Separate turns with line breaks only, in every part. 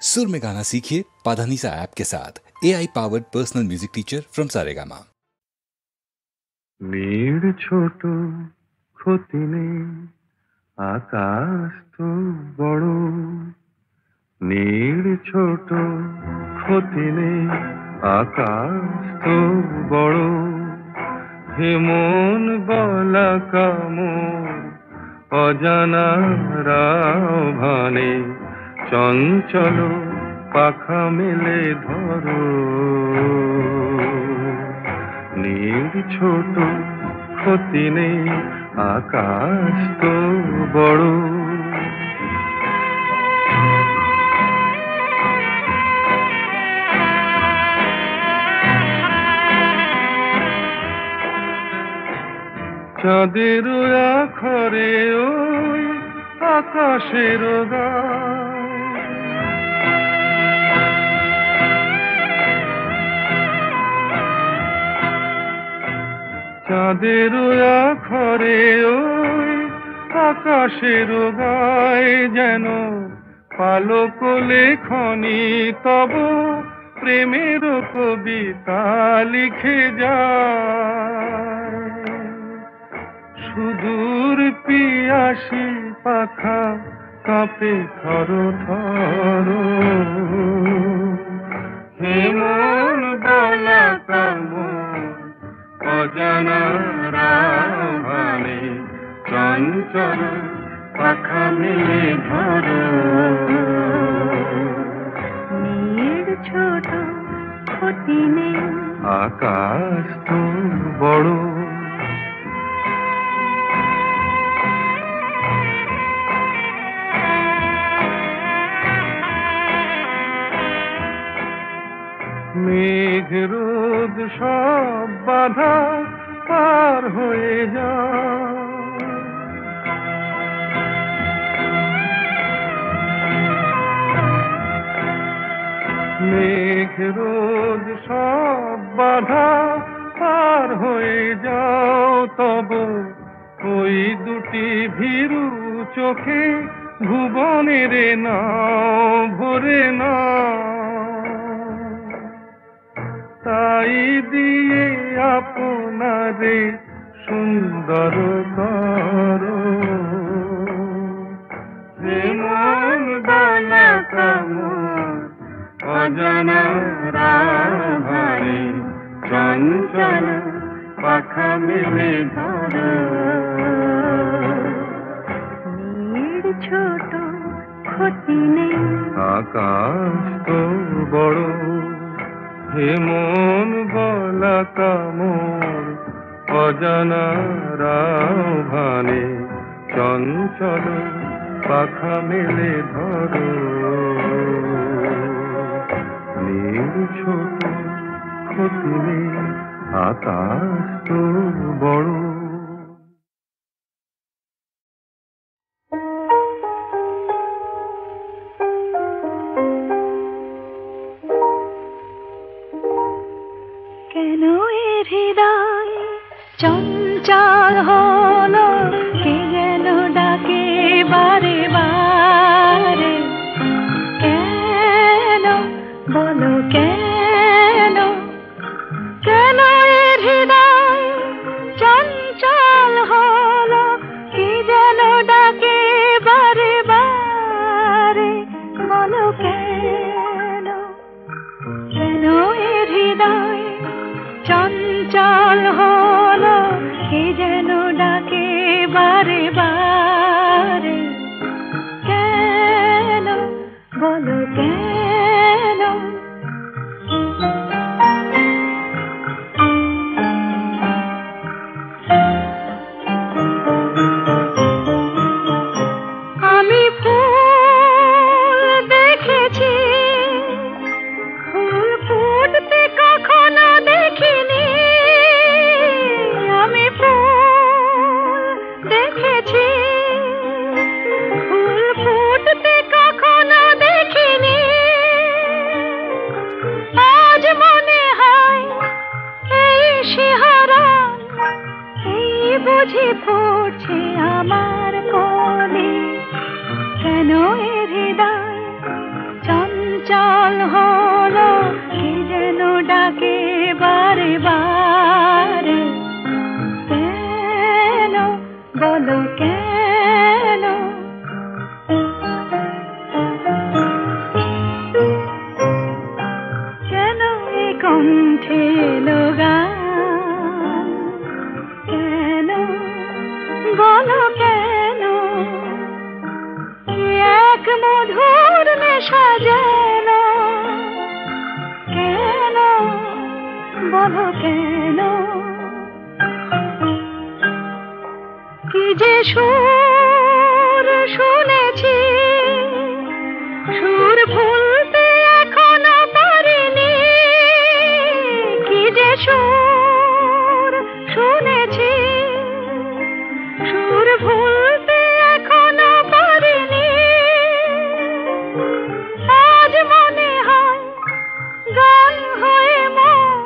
सुर में गाना सीखिए पाधानीसा ऐप के साथ। AI powered personal music teacher from Saregama.
নীড় ছোট ক্ষতি নেই, আকাশ তো বড়। নীড় ছোট ক্ষতি নেই, আকাশ তো বড়। হে মন বলা কামর অজানা রাভানে, চঞ্চল পাখা মেলে ধরো। নীড় ছোট ক্ষতি নেই, আকাশ তো বড়। চাঁদের আখরে ওই আকাশের গায়, চাঁদের আখরে ওই আকাশের গায়, যেন পালক লেখনি তব প্রেমের কবিতা লিখে যায়। সুদূর পিয়াসী পাখা কাঁপে থর থর। হে মন বলা কামর অজানা রাভানে, চঞ্চল পাখা মেলে ধরো।
নীড় ছোট ক্ষতি নেই,
আকাশ তো বড়। মেঘ রোদ সব বাধা পার হয়ে যায়, মেঘ রোদ সব বাধা পার হয়ে যাও। তব ওই দুটি ভীরু চোখে ভুবনের নাও ভরে নাও। তাই দিয়ে আপনারে সুন্দর করো। হে মন বলা কামর অজানা রাভানে, চঞ্চল পাখা মেলে ধরো।
নীড় ছোট ক্ষতি নেই,
আকাশ তো বড়। হে মন বলা কামর অজানা রাভানে, চঞ্চল পাখা মেলে ধরো। নীড় ছোট ক্ষতি নেই, আকাশ তো বড়।
কেন এ হৃদয় চঞ্চল হলো, কে যেন ডাকে বারে বারে। কেন বলো কেন, কেন এ হৃদয় চঞ্চল হলো, কে যেন ডাকে বারে বারে। বলো কেন, কেন এ হৃদয় চঞ্চল হলো, কে যেন ডাকে বারে বারে। কেন বলো কেন। আমি ফুল দেখেছি, ফুল ফুটতে কখনো দেখিনি। আমি ফুল দেখেছি, ফুল ফুটতে কখনো দেখিনি। হলো কে যেন ডাকে বারে বারে কেন বলো কেন কেন এ কণ্ঠে গান কেন বলো কেন এক মধুর নেশা যেন কেন বলো কেন কি যে সুর শুনেছি সুর ভুলতে এখনো পারিনি কি যে সুর শুনেছি সুর ভুলতে এখনো পারিনি আজ মনে হয় গান হয়ে মোর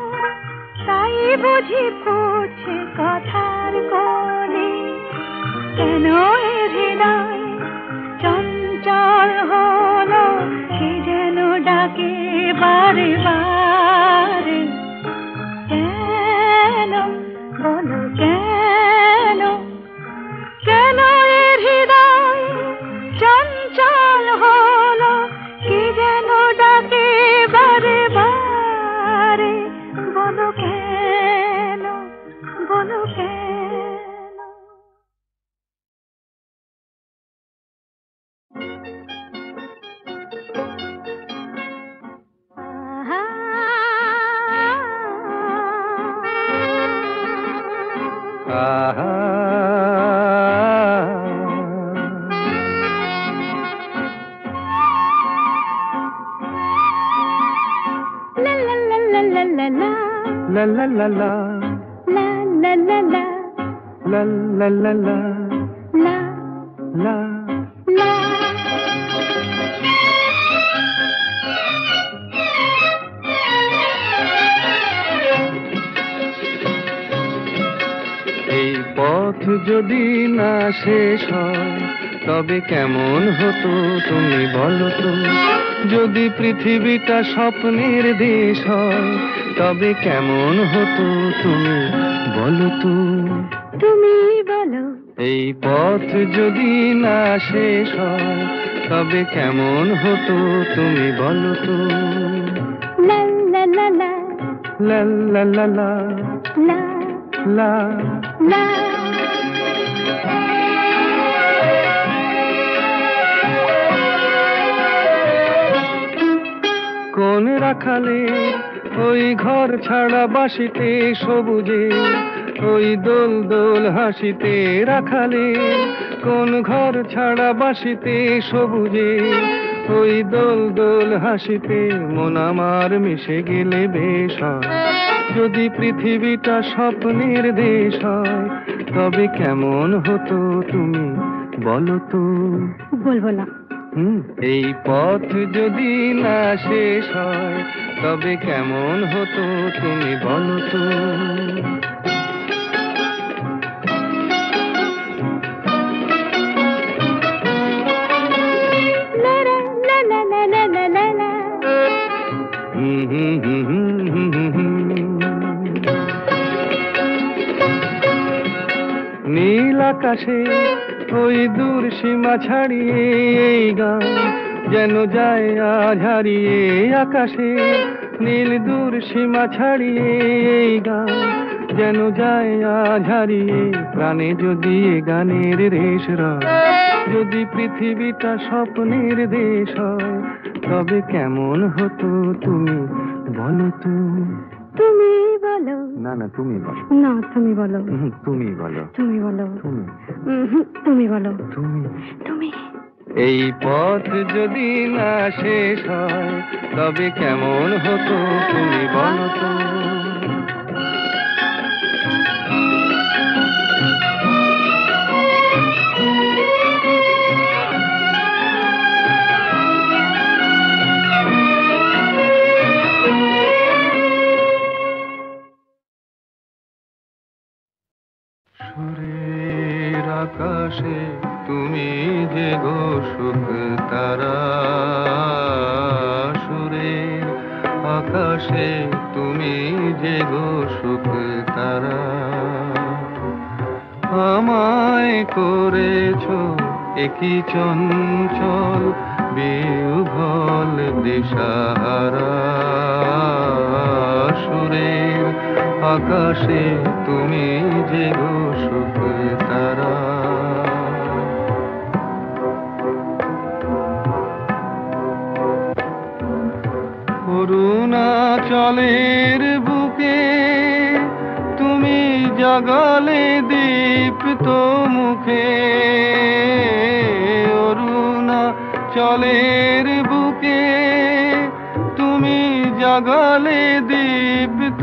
তাই বুঝি পড়ছে কথার কলি কেন এ হৃদয় চঞ্চল হলো কে যেন ডাকে বারে বারে কেন বলো কেন কেন এ হৃদয় চঞ্চল হলো কে যেন ডাকে বারে বারে বলো কেন বলো কেন
La la la la
la la la la
la la la la
la
la
la
এই পথ যদি না শেষ হয় তবে কেমন হতো তুমি বলো তো যদি পৃথিবীটা স্বপ্নের দেশ হয় তবে কেমন হতো তুমি বলো তো
তুমি বলো
এই পথ যদি না শেষ হয় তবে কেমন হতো তুমি বলো তো
la la la la
লা লা লা লা
la
লা
la
কোন রাখালে ওই ঘর ছাড়া বাসিতে সবুজে ওই দোল দোল হাসিতে রাখালে কোন ঘর ছাড়া বাসিতে সবুজে ওই দোল দোল হাসিতে মন আমার মিশে গেলে বেশ হয় যদি পৃথিবীটা স্বপ্নের দেশ হয় তবে কেমন হতো তুমি বলো তো
বলবো না
এই পথ যদি না শেষ হয় তবে কেমন হতো তুমি বলো তো
la la la la la la la la
নীল আকাশে ওই দূর সীমা ছাড়িয়ে এই গান যেন যায় আজ হারিয়ে আকাশে নীল দূর সীমা ছাড়িয়ে এই গান যেন যায় আজ হারিয়ে প্রাণে যদি এ গানের রেশ রয় যদি পৃথিবীটা স্বপ্নের দেশ হয় তবে কেমন হতো তুমি বলো তো
তুমি বলো
না না তুমি বলো
না তুমি বলো
তুমি বলো
তুমি বলো
তুমি
তুমি বলো
তুমি
তুমি
এই পথ যদি না শেষ হয় তবে কেমন হতো তুমি বলো তো সুরের আকাশে তুমি যে গো সুখ তারা সুরে আকাশে তুমি যে গো সুখ তারা, আমায় করেছো একই চঞ্চল বিহ্বল দিশাহারা। সুরের আকাশে তুমি যে গো সুখ তারা। অরুণাচলের বুকে তুমি জাগালে দীপ্ত মুখে, অরুণাচলের বুকে তুমি জাগালে দীপ্ত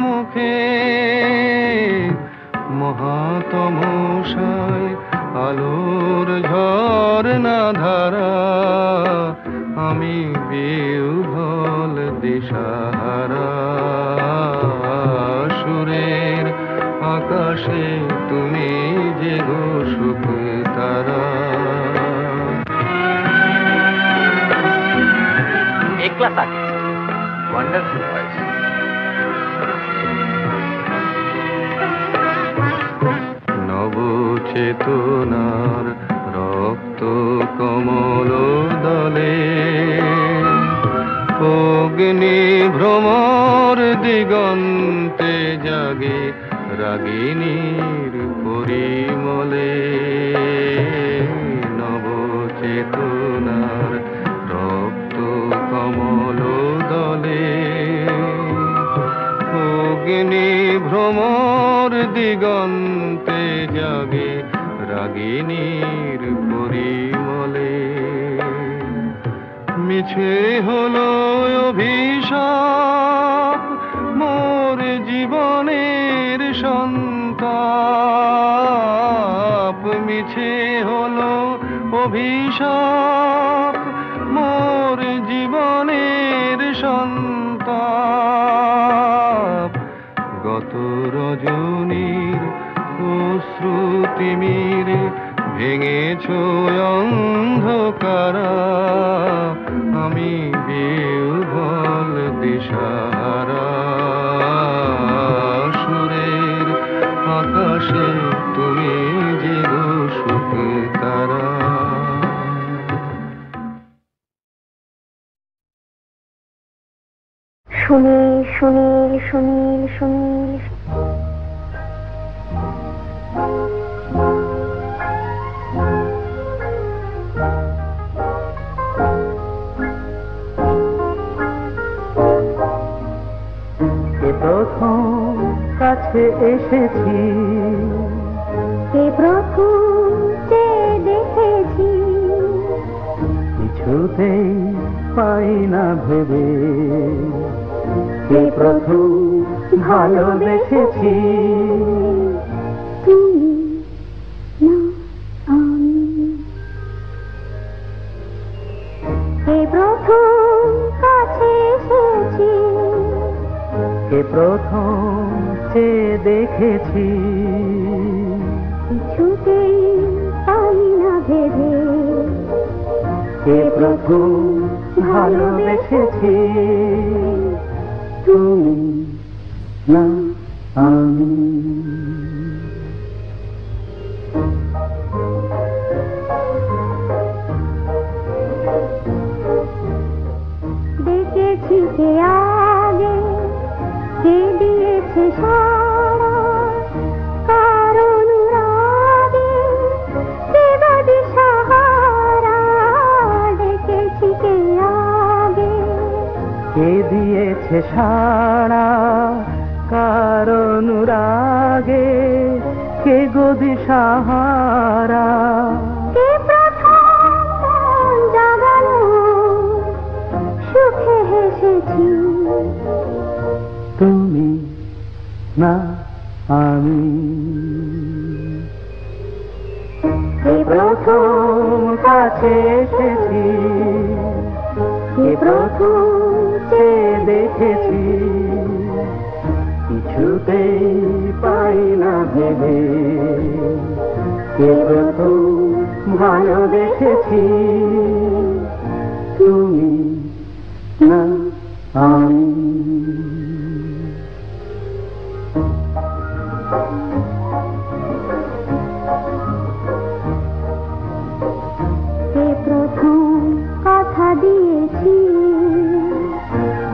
মুখে। মহাতমসায় আলোর ঝরনা ধারা, আমি বিহ্বল দিশাহারা। সুরের আকাশে তুমি যে গো সুখ তারা।
একলা থাকে ওয়ান্ডারফুল ভয়েস।
নবচেতনার রক্ত কমল দলে, অগ্নি ভ্রমর দিগন্তে জাগে রাগিনীর পরিমলে। নবচেতনার রক্ত কমল দলে, অগ্নি ভ্রমর দিগন্তে জাগে রাগিনীর পরিমলে। মিছে হলো অভিশাপ মোর জীবনের সন্তাপ, মিছে হলো অভিশাপ মোর জীবনের সন্তাপ। গত রজনীর অশ্রুতিমিরে ভেঙেছ অন্ধকারা, আমি বিহ্বল দিশাহারা। সুরের আকাশে তুমি যে গো সুখ তারা।
সুনীল সুনীল সুনীল সুনীল,
প্রথম কাছে এসেছি,
কে প্রথম যে দেখেছি,
কিছুতেই পাই না ভেবে, কে প্রথম ভালোবেসেছি।
তুমি না আমি, কে প্রথম কাছে এসেছি,
কে প্রথম যে দেখেছি,
কিছুতেই পাই না ভেবে,
কে প্রথম ভালোবেসেছি। তুমি না আমি।
দেখেছি কে আগে, কে দিয়েছে সারা, কারণ রাগে কে বাদে সাহারা। দেখেছি কে আগে,
কে দিয়েছে সাড়া, কারণ রাগে কে গদি সাহারা।
কে প্রথম মন জাগালো, সুখে হেসেছি।
তুমি না আমি।
কে প্রথম
কাছে এসেছি, কে প্রথম যে দেখেছি, কিছুতেই পাই না ভেবে, কে প্রথম ভালোবেসেছি। তুমি না আমি।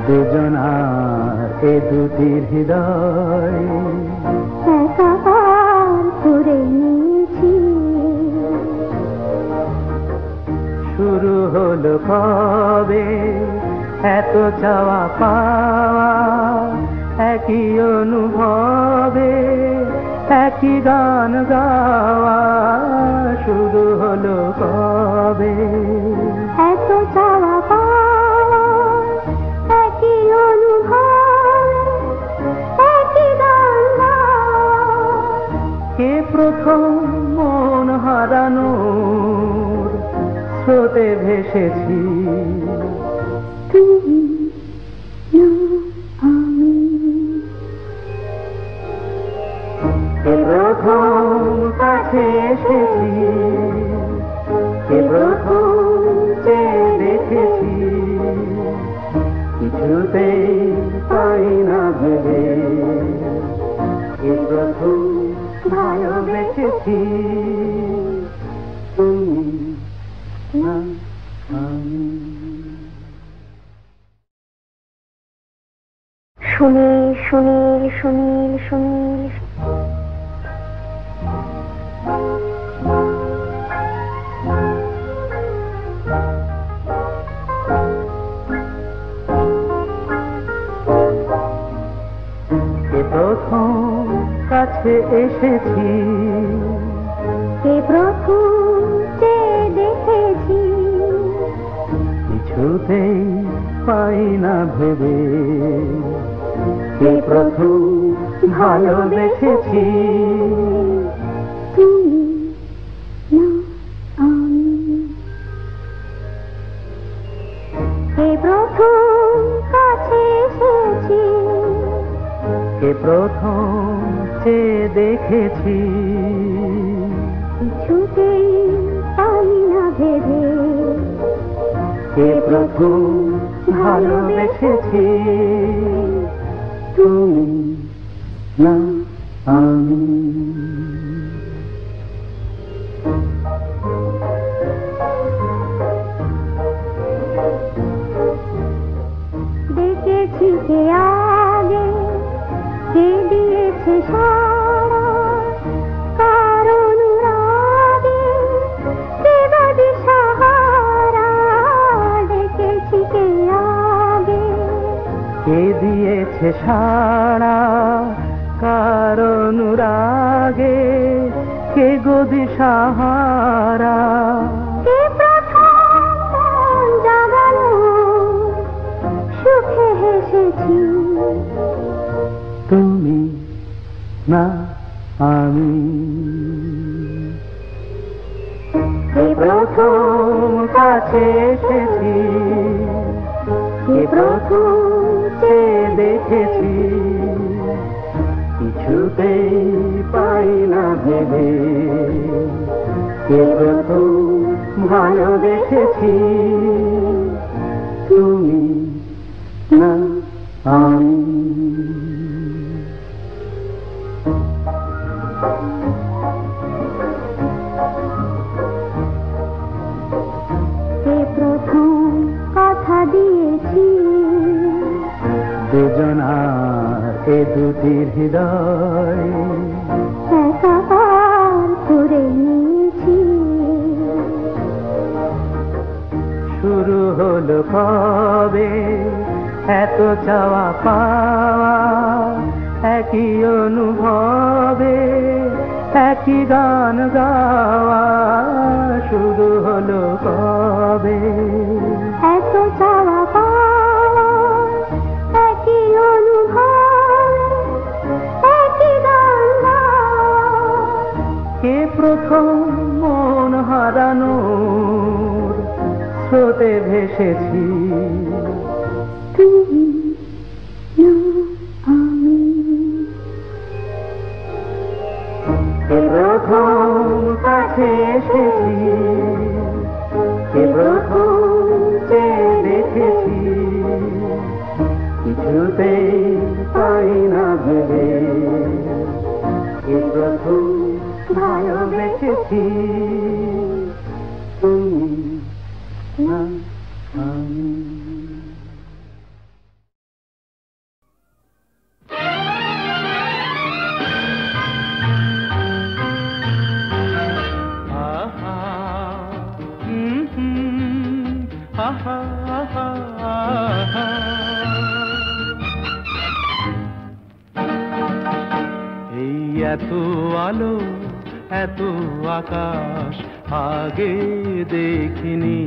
দুজনার এ দুটির হৃদয়
একাকার করে নিয়েছি।
শুরু হলো কবে এত চাওয়া পাওয়া, একই অনুভবে একই গান গাওয়া। শুরু হলো কবে
এত চাওয়া পাওয়া, একই অনুভবে একই গান গাওয়া।
কে প্রথম মন হারানোর স্রোতে ভেসেছি?
তুমি না আমি।
কে প্রথম কাছে এসেছি? কে প্রথম চেয়ে দেখেছি? কিছুতেই পাই না ভেবে কে প্রথম ভালোবেসেছি? তুমি না আমি।
সুনীল সুনীল সুনীল সুনীল
কে প্রথম কাছে এসেছি?
কে প্রথম চেয়ে দেখেছি?
কিছুতেই পাই না ভেবে কে প্রথম ভালোবেসেছি?
তুমি না আমি। কে প্রথম কাছে এসেছি?
কে প্রথম চেয়ে দেখেছি?
কিছুতেই পাই না ভেবে
কে প্রথম ভালোবেসেছি? তুমি না আমি।
দেখেছি কে আগে, কে দিয়েছে সাড়া, কার অনুরাগে কে বা দিশাহারা। দেখেছি কে আগে,
কে দিয়েছে সাড়া, কার অনুরাগে কে গো দিশাহারা।
কে প্রথম মন জাগালো, সুখে হেসেছি।
তুমি না আমি। কে প্রথম কাছে এসেছি? কে প্রথম চেয়ে দেখেছি? কিছুতেই পাই না ভেবে কে প্রথম ভালোবেসেছি? তুমি না আমি।
কে প্রথম কথা দিয়েছি?
দুজনার এ দুটির হৃদয়
একাকার করে নিয়েছি।
শুরু হলো কবে এত চাওয়া পাওয়া, একই অনুভবে একই গান গাওয়া। শুরু হলো কবে
এত চাওয়া পাওয়া, একই অনুভবে একই গান গাওয়া।
কে প্রথম মন হারানোর স্রোতে ভেসেছি?
তুমি না আমি।
কে প্রথম কাছে এসেছি? কে প্রথম চেয়ে দেখেছি? কিছুতেই পাই না ভেবে কে প্রথম ভালোবেসেছি? তুমি না আমি। এত আলো এত আকাশ আগে দেখিনি,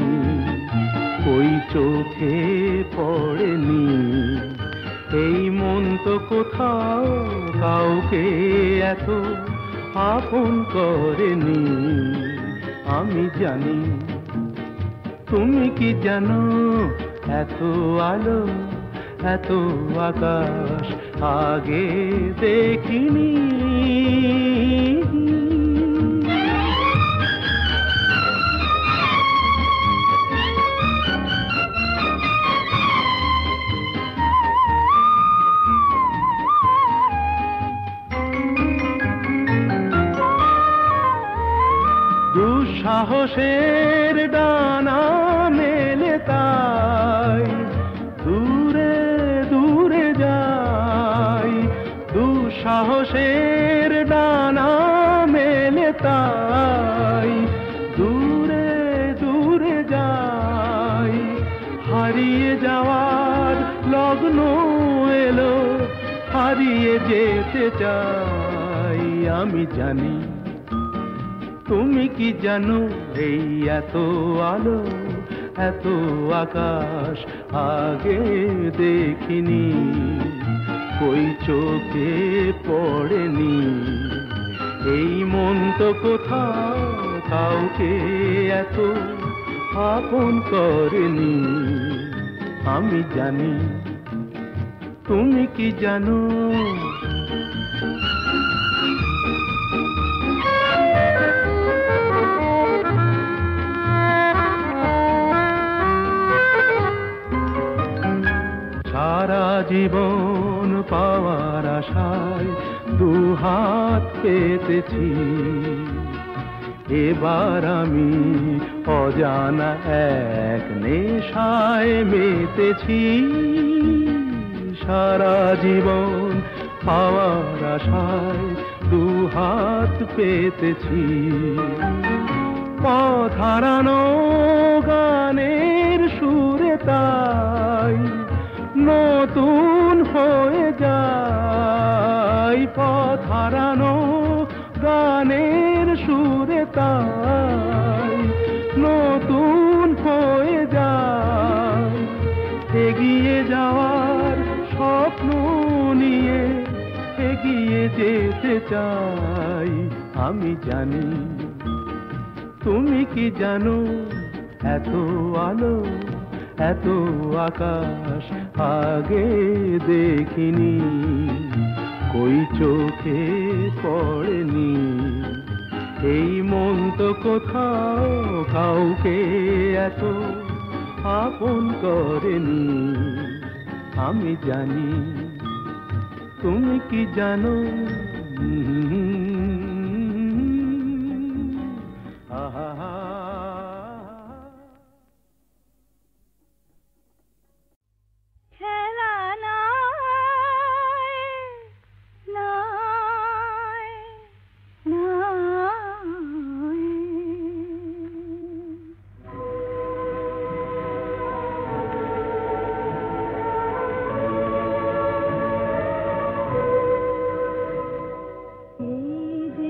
ওই চোখে পড়েনি। এই মন তো কোথাও কাউকে এত আপন করেনি। আমি জানি, তুমি কি জানো, এত আলো এত আকাশ আগে দেখিনি। দুঃসাহসের ডানা মেলে তাই দূরে দূরে যাই, দুঃসাহসের ডানা মেলে তাই দূরে দূরে যাই। হারিয়ে যাওয়ার লগ্ন এলো, হারিয়ে যেতে চাই। আমি জানি, তুমি কি জানো, এই এত আলো এত আকাশ আগে দেখিনি, ওই চোখে পড়েনি। এই মন তো কোথাও কাউকে এত আপন করেনি। আমি জানি, তুমি কি জানো। সারা জীবন পাওয়ার আশায় দুহাত পেতেছি, এবার আমি অজানা এক নেশায় মেতেছি। সারা জীবন পাওয়ার আশায় দুহাত পেতেছি, পথ হারানো গানের সুরে তাই নতুন হয়ে যায়। পথ হারানো গানের সুরে তাই নতুন হয়ে যায়। এগিয়ে যাওয়ার স্বপ্ন নিয়ে এগিয়ে যেতে চাই। আমি জানি, তুমি কি জানো, এত আলো এত আকাশ আগে দেখিনি, কই চোখে পড়েনি। এই মন তো কোথাও কাউকে এত আপন করেনি। আমি জানি, তুমি কি জানো।
এই যে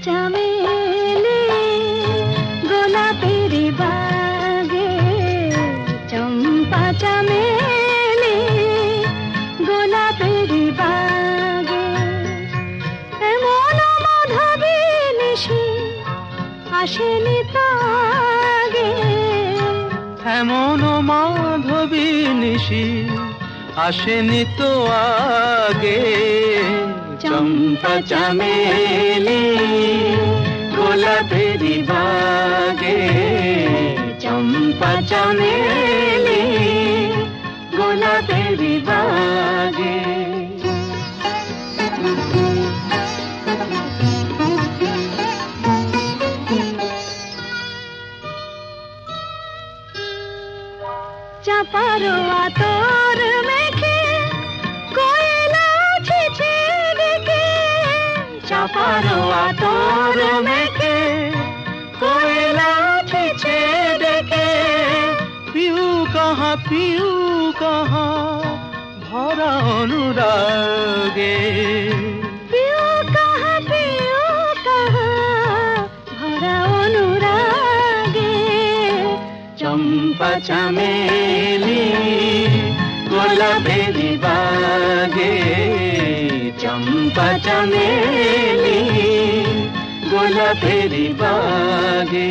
চামেলি গোলাপের বাগে, চম্পা চামেলি গোলাপের বাগে, এমন মাধবী নিশি আসেনি তো আগে,
এমন মাধবী নিশি আসেনি তো আগে, চম্পা চামেলি গোলাপের বাগে, চম্পা চামেলি গোলাপের বাগে।
চাপারো আতর মেখে কোয়েলা ছিছে ডেকে,
চাপারো আতর মেখে কোয়েলা ছিছে ডেকে, পিউ কাহা ভরা অনুরাগে,
পিউ কাহা ভরা অনুরাগে,
চম্পা চামেলি গোলাপের বাগে, চম্পা চামেলি গোলাপের বাগে।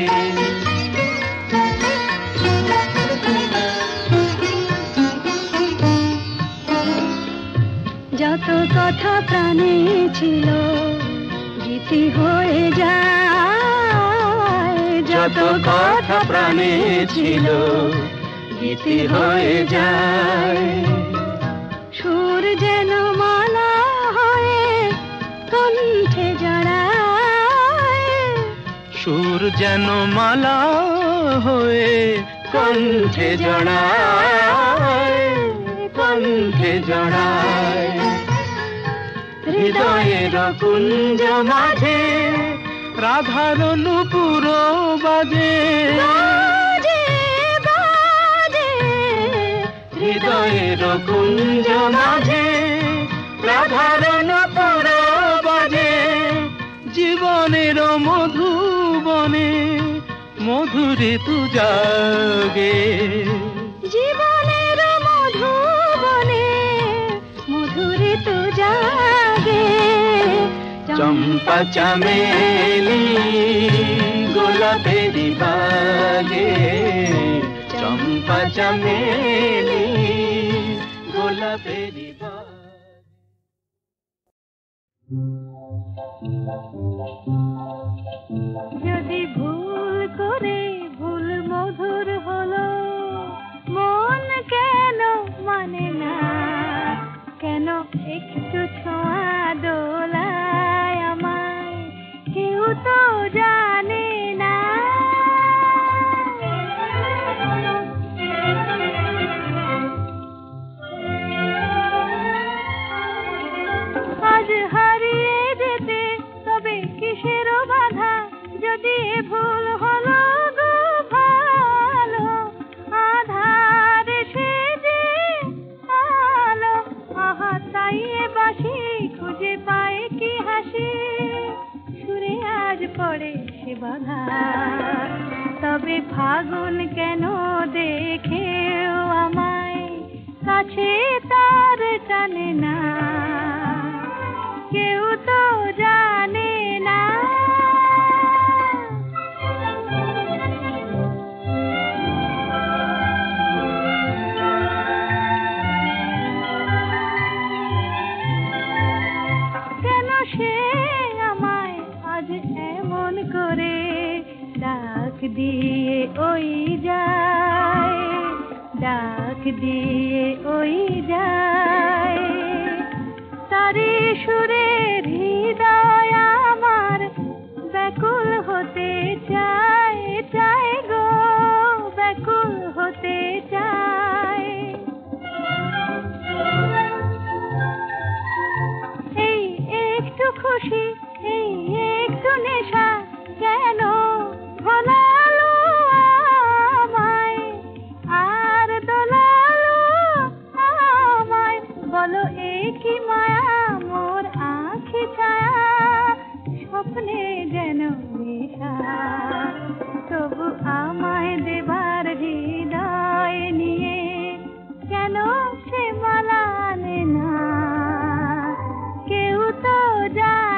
যত কথা প্রাণে ছিল গীতি হয়ে যায়,
যত কথা প্রাণে ছিল গীতি হয়ে যায়,
সুর যেন মালা হয়ে কণ্ঠে জড়ায়,
সুর যেন মালা হয়ে কণ্ঠে জড়ায়, কণ্ঠে জড়ায়, হৃদয়ের কুঞ্জ মাঝে রাধার নূপুর বাজে,
বাজে বাজে,
হৃদয়ের কুঞ্জ মাঝে রাধার নূপুর বাজে, জীবনের মধুবনে মধুরে তু জাগে,
জীবনের মধুবনে মধুরে তু জাগে,
চম্পা চামেলি গোলাপের বাগে, চম্পা চামেলি গোলাপের বাগে।
যদি ভুল করে ভুল মধুর হলো, মন কেন মানে না, কেন একটু ছোঁয়া দোলায় আমায়, কেউ তো জানে না। আজ হারিয়ে যেতে তবে কিসের বাধা, যদি ভুল হলো গো ভালো, আধার সে যে আলো, আহা তাই এ বাসি খুঁজে পায় কি হাসি, সুরে আজ পড়ে সে বাধা, তবে ফাগুন কেন দেখেও আমায় কাছে তার টানে না, কেউ তো জানে না। কেন সে আমায় আজ এমন করে ডাক দিয়ে ওই যায়, ডাক দিয়ে ওই যায়, তারি সুরের হৃদয় আমার ব্যাকুল হতে চায়, চায় গো ব্যাকুল হতে চায়। এই একটু খুশি, এই একটু নেশা কেন ভোলালো আমায়, আর দোলালো আমায়, বলো এ কি মায়া মোর আঁখি ছায়া, স্বপ্নে যায়